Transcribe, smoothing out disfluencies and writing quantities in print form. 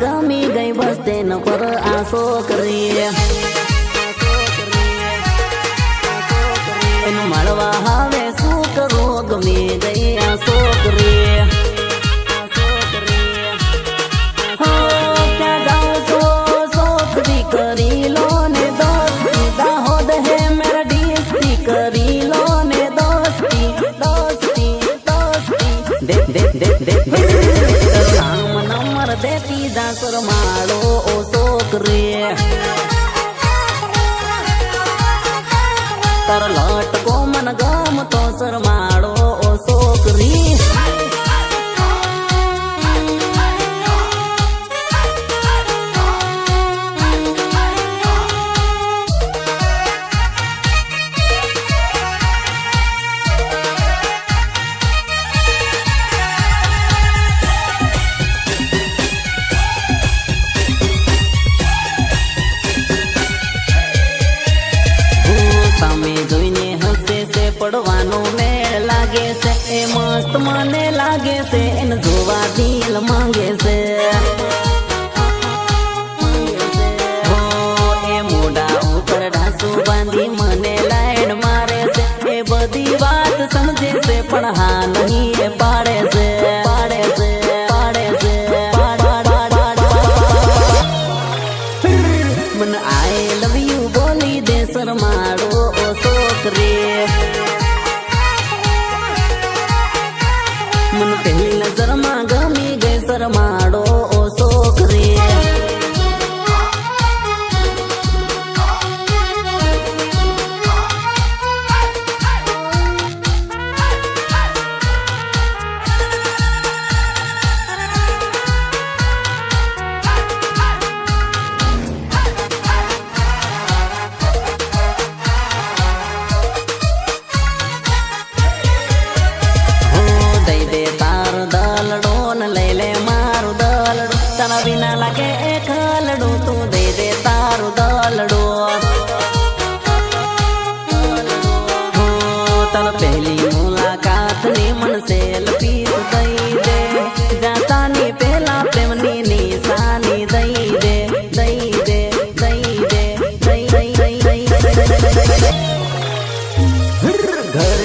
ગમી ગઈ બસ તેના પર આસો કરીએ એનું મળવા હવે શું કરું ગમી ગઈ આસો કરીએ ક્યાં જાઉં છો સોખરી કરી લો ને દોસ્તી દાહોદ હે મેરા ડીસ્તી કરી લો ને દોસ્તી દોસ્તી દોસ્તી નંબર દેતી દાસર માળો ઓ છોકરી તાર લટકો મન ગમતો શરમાળો ઓ છોકરી સામે જોઈને હસે છે પડવાનો મેળ લાગે છે એ મસ્ત મને લાગે છે એને જોવા દિલ માંગે છે એ મોઢા ઉપર ઢાસુ બાંધી મને લાઈન મારે છે એ બધી વાત સમજે છે પણ હા નહીં એ પાડે છે પાડે છે પાડે છે મને આઈ લવ યુ બોલી દે શરમાડો ઓ છોકરી મને પહેલી નજરમાં ગમી ગઈ શરમાડો ઓ છોકરી તારા વિના લાગે એ ખલડું તું દઈ દે તારું દલડું તાર પહેલી મુલાકાત ની મન સેલ્ફી દઈ દે જાતાની પેલા પ્રેમની નિશાની દઈ દે દઈ દે દઈ દે દઈ દઈ દઈ ઘરે